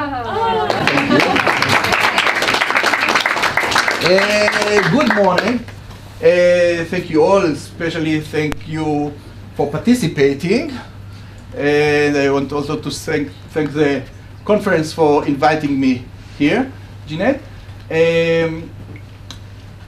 Good morning. Thank you all, especially thank you for participating. And I want also to thank the conference for inviting me here. Jeanette.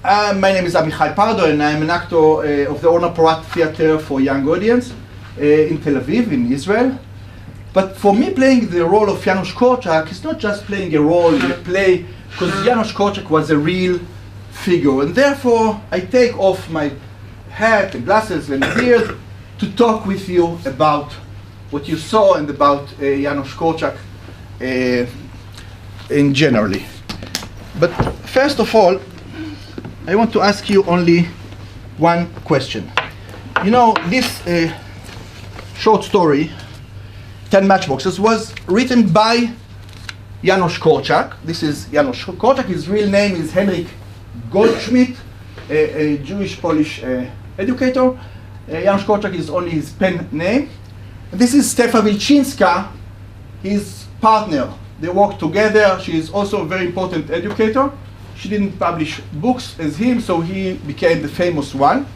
My name is Amichai Pardo, and I'm an actor of the Orna Porat Theater for Young Audience in Tel Aviv, in Israel. But for me, playing the role of Janusz Korczak is not just playing a role in a play, because Janusz Korczak was a real figure. And therefore, I take off my hat and glasses and beard to talk with you about what you saw and about Janusz Korczak in generally. But first of all, I want to ask you only one question. You know, this short story, 10 Matchboxes, was written by Janusz Korczak. This is Janusz Korczak. His real name is Henryk Goldschmidt, a Jewish-Polish educator. Janusz Korczak is only his pen name. And this is Stefa Wilczynska, his partner. They work together. She is also a very important educator. She didn't publish books as him, so he became the famous one.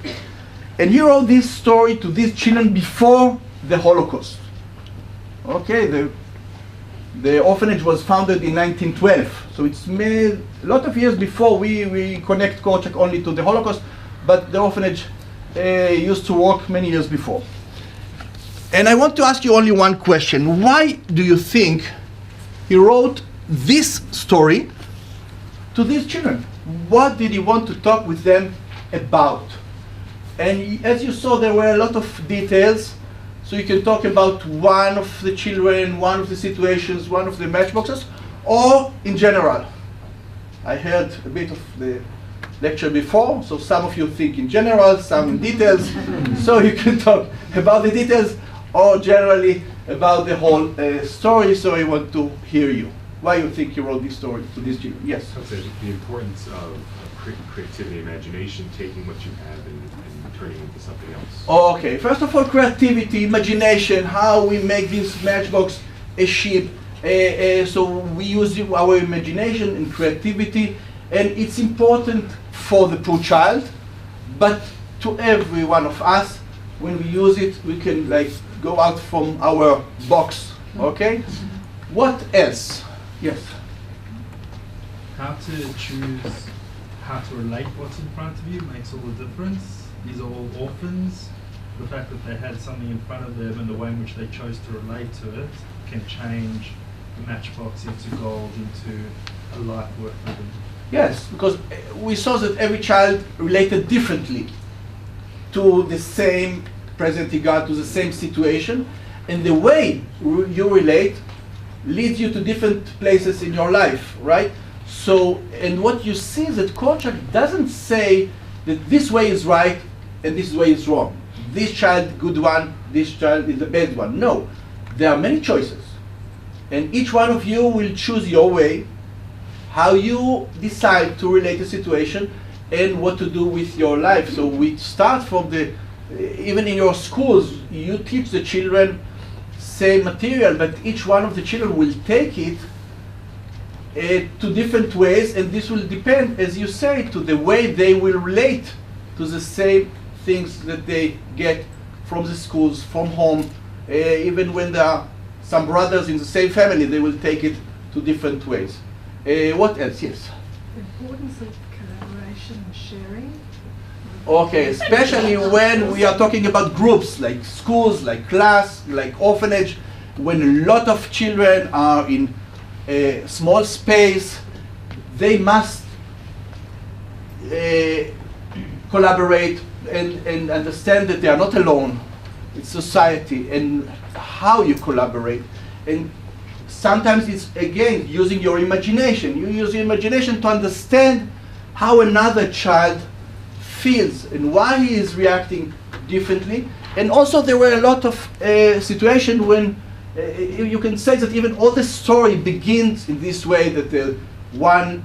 And he wrote this story to these children before the Holocaust. Okay, the orphanage was founded in 1912, so it's made a lot of years before we connect Korczak only to the Holocaust, but the orphanage used to work many years before. And I want to ask you only one question. Why do you think he wrote this story to these children? What did he want to talk with them about? And as you saw, there were a lot of details. So you can talk about one of the children, one of the situations, one of the matchboxes, or in general. I heard a bit of the lecture before, so some of you think in general, some in details. So you can talk about the details or generally about the whole story. So I want to hear you. Why you think you wrote this story to these children? Yes? The importance of creativity, imagination, taking what you have and turning into something else. Okay, first of all, creativity, imagination, how we make this matchbox a ship. So we use our imagination and creativity, and it's important for the poor child, but to every one of us, when we use it, we can like go out from our box, okay? What else? Yes? How to choose how to relate what's in front of you makes all the difference. These are all orphans. The fact that they had something in front of them and the way in which they chose to relate to it can change the matchbox into gold, into a life worth living. Yes, because we saw that every child related differently to the same present regard, to the same situation, and the way you relate leads you to different places in your life, right? So, and what you see is that Korczak doesn't say that this way is right and this way is wrong. This child, good one, this child is the bad one. No, there are many choices. And each one of you will choose your way, how you decide to relate the situation and what to do with your life. So we start from even in your schools, you teach the children same material, but each one of the children will take it to different ways, and this will depend, as you say, to the way they will relate to the same things that they get from the schools, from home. Even when there are some brothers in the same family, they will take it to different ways. What else? Yes? The importance of collaboration and sharing. Okay, especially when we are talking about groups, like schools, like class, like orphanage, when a lot of children are in a small space, they must collaborate and understand that they are not alone. It's society and how you collaborate. And sometimes it's, again, using your imagination. You use your imagination to understand how another child feels and why he is reacting differently. And also there were a lot of situations when you can say that even all the story begins in this way, that one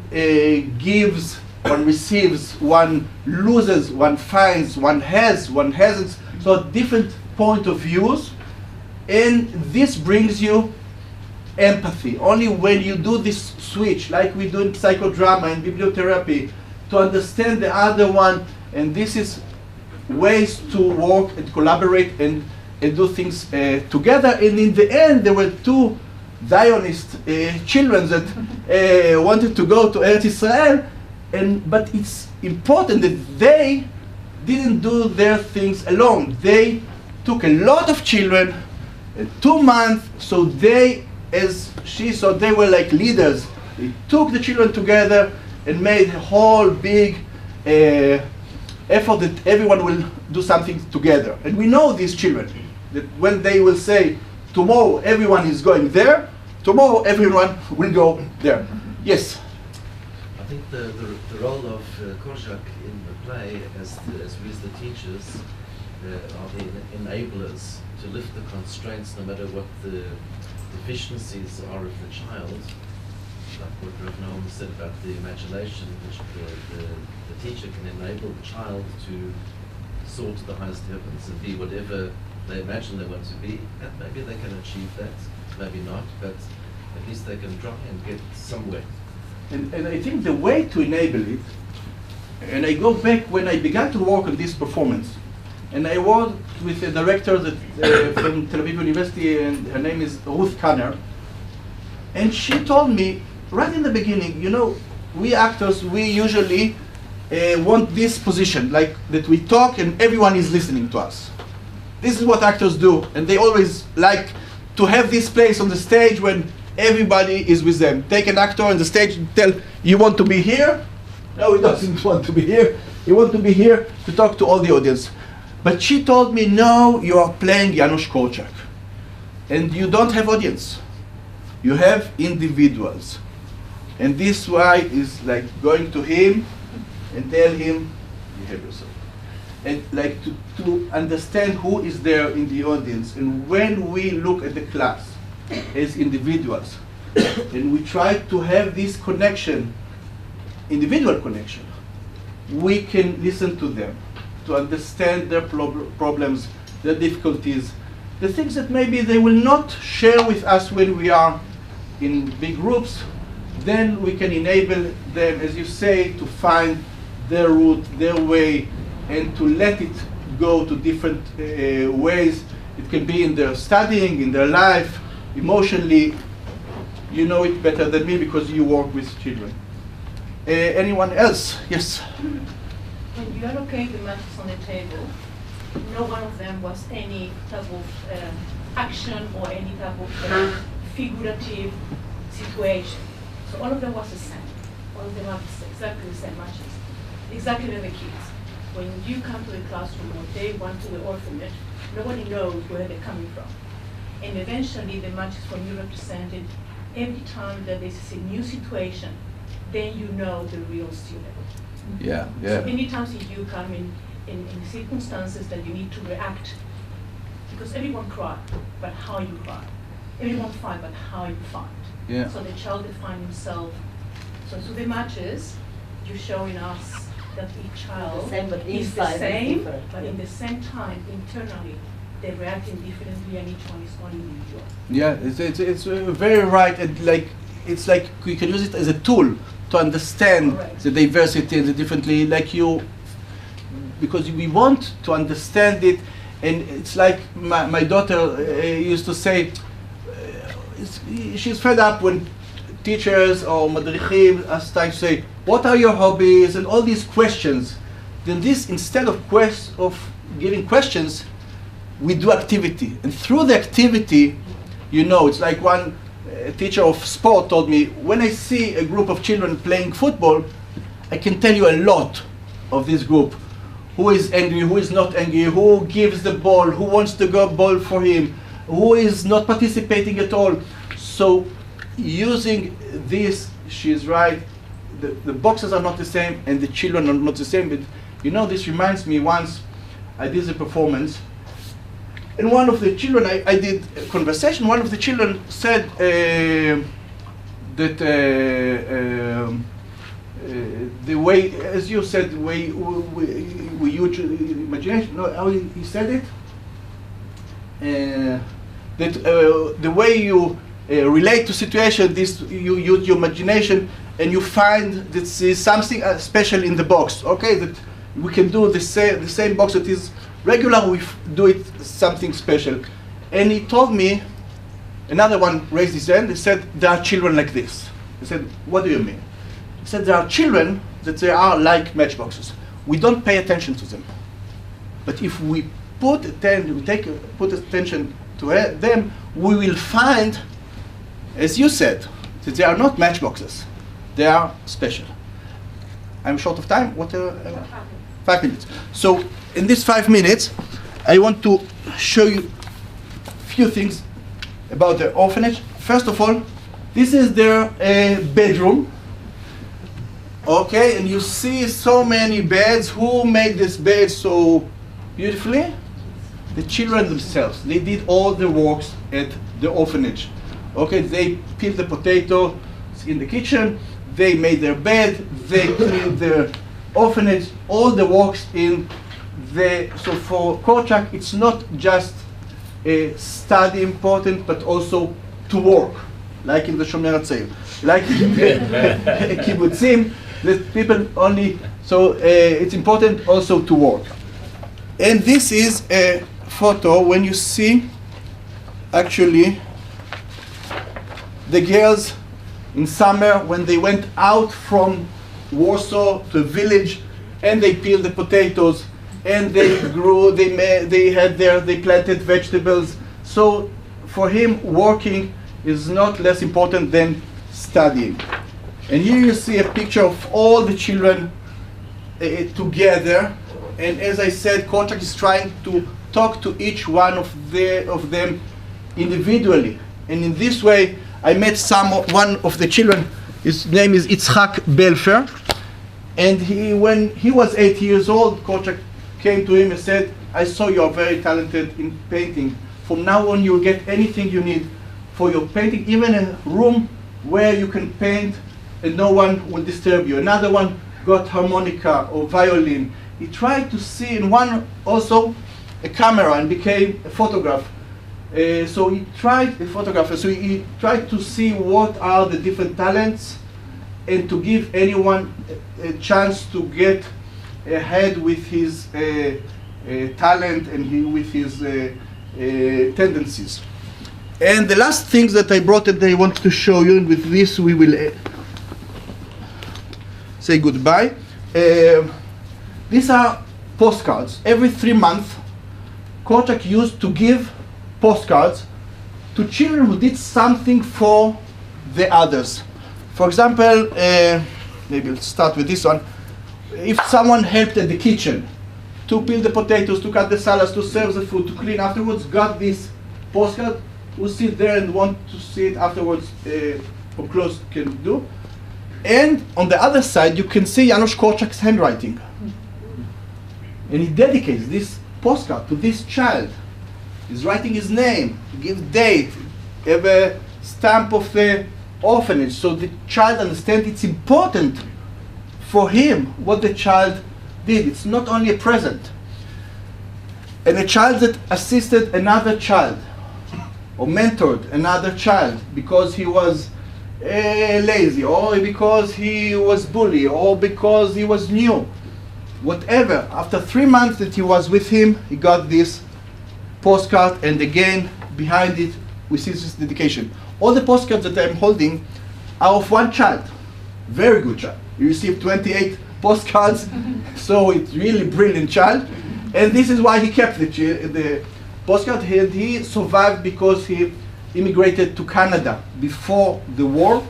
gives, one receives, one loses, one finds, one has, one hasn't. So different point of views, and this brings you empathy, only when you do this switch, like we do in psychodrama and bibliotherapy, to understand the other one, and this is ways to work and collaborate and do things together. And in the end, there were two Zionist children that wanted to go to Eretz Israel, but it's important that they didn't do their things alone. They took a lot of children, 2 months, so they, as she saw, they were like leaders. They took the children together and made a whole big effort that everyone will do something together. And we know these children, that when they will say, tomorrow everyone is going there, tomorrow everyone will go there. Yes? I think the role of Korczak in the play, as we as the teachers, are the enablers to lift the constraints no matter what the deficiencies are of the child. Like what Rav Noam said about the imagination, which the teacher can enable the child to soar to the highest heavens and be whatever they imagine they want to be. And maybe they can achieve that, maybe not, but at least they can try and get somewhere. And I think the way to enable it, and I go back when I began to work on this performance, and I worked with a director that, from Tel Aviv University, and her name is Ruth Kanner, and she told me right in the beginning, you know, we actors, we usually want this position, like that we talk and everyone is listening to us. This is what actors do, and they always like to have this place on the stage when everybody is with them. Take an actor on the stage and tell, you want to be here? No, he doesn't want to be here. He wants to be here to talk to all the audience. But she told me, no, you are playing Janusz Korczak. And you don't have audience. You have individuals. And this why is like going to him and tell him, behave yourself. And like to understand who is there in the audience. And when we look at the class as individuals, and we try to have this connection, individual connection, we can listen to them, to understand their problems, their difficulties, the things that maybe they will not share with us when we are in big groups. Then we can enable them, as you say, to find their route, their way, and to let it go to different ways. It can be in their studying, in their life, emotionally. You know it better than me because you work with children. Anyone else? Yes? When you allocate the matches on the table, no one of them was any type of action or any type of figurative situation. So all of them was the same. All of them are exactly the same matches. Exactly like the kids. When you come to the classroom or they went to the orphanage, nobody knows where they're coming from. And eventually the matches when you represented, every time that there's a new situation, then you know the real student. Yeah, So yeah. many times if you come in circumstances that you need to react, because everyone cry, but how you cry. Everyone fight, but how you fight. Yeah. So the child defines himself. So through the matches, you're showing us that each child same, but is the inside is same, different. but in the same time, internally, they're reacting differently and each one is one individual. Yeah, it's very right, and like it's like we can use it as a tool to understand Correct. the diversity and the differently, like you, because we want to understand it, and it's like my daughter used to say, she's fed up when teachers or madrichim ask time to say, what are your hobbies, and all these questions. Then this, instead of giving questions, we do activity. And through the activity, you know, it's like one teacher of sport told me, when I see a group of children playing football, I can tell you a lot of this group. Who is angry, who is not angry, who gives the ball, who wants to go ball for him, who is not participating at all. So using this, she's right, the boxes are not the same and the children are not the same. But you know, this reminds me, once I did a performance, and one of the children, I did a conversation, one of the children said that the way, as you said, we use imagination, no, how he said it? That the way you relate to situation, this you use your imagination and you find that there is something special in the box. Okay, that we can do the same box that is regular, we do it something special. And he told me, another one raised his hand, he said, there are children like this. I said, what do you mean? He said, there are children that they are like matchboxes. We don't pay attention to them. But if we put attention to them, we will find, as you said, that they are not matchboxes. They are special. I'm short of time. 5 minutes. So in these 5 minutes, I want to show you a few things about the orphanage. First of all, this is their bedroom. Okay, and you see so many beds. Who made this bed so beautifully? The children themselves. They did all the works at the orphanage. Okay, they peeled the potato in the kitchen, they made their bed, they cleaned their orphanage, all the works in the, so for Korchak it's not just a study important, but also to work, like in the Shomer HaTzair, like in the kibbutzim, that people only, so it's important also to work. And this is a photo when you see actually the girls in summer when they went out from Warsaw to a village and they peeled the potatoes and they grew, they planted vegetables. So for him, working is not less important than studying. And here you see a picture of all the children together. And as I said, Korchak is trying to talk to each one of them individually. And in this way, I met one of the children. His name is Yitzhak Belfer. And when he was 8 years old, Korchak came to him and said, I saw you are very talented in painting. From now on, you'll get anything you need for your painting, even a room where you can paint and no one will disturb you. Another one got harmonica or violin. He tried to see in one also a camera and became a photographer. So he tried to see what are the different talents and to give anyone a chance to get ahead with his talent and with his tendencies. And the last things that I brought that I want to show you, and with this we will say goodbye. These are postcards. Every 3 months, Korchak used to give postcards to children who did something for the others. For example, maybe I'll start with this one. If someone helped at the kitchen to peel the potatoes, to cut the salads, to serve the food, to clean afterwards, got this postcard, will sit there and want to see it afterwards, or close can do. And on the other side, you can see Janusz Korczak's handwriting. And he dedicates this postcard to this child. He's writing his name, give date, have a stamp of the orphanage, so the child understands it's important for him what the child did. It's not only a present. And a child that assisted another child or mentored another child because he was lazy, or because he was bullied, or because he was new, whatever. After 3 months that he was with him, he got this postcard, and again behind it we see this dedication. All the postcards that I'm holding are of one child, very good child. He received 28 postcards, so it's really brilliant child, and this is why he kept the postcard. He survived because he immigrated to Canada before the war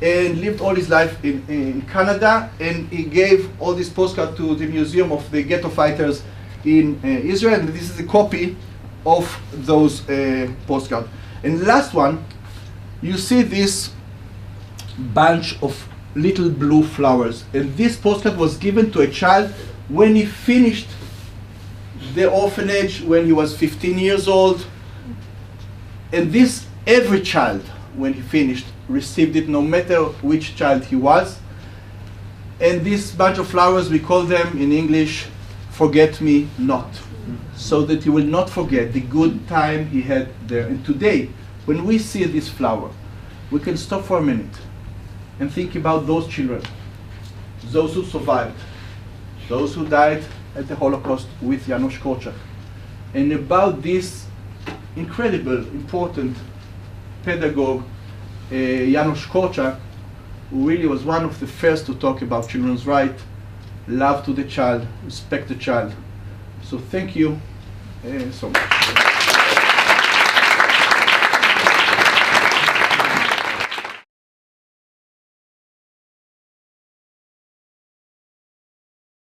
and lived all his life in Canada, and he gave all these postcards to the Museum of the Ghetto Fighters in Israel, and this is a copy of those postcards. And the last one, you see this bunch of little blue flowers, and this postcard was given to a child when he finished the orphanage when he was 15 years old. And this, every child, when he finished, received it, no matter which child he was. And this bunch of flowers, we call them in English, forget me not. So that he will not forget the good time he had there. And today, when we see this flower, we can stop for a minute and think about those children, those who survived, those who died at the Holocaust with Janusz Korczak, and about this incredible, important pedagogue, Janusz Korczak, who really was one of the first to talk about children's rights, love to the child, respect the child. So thank you so much.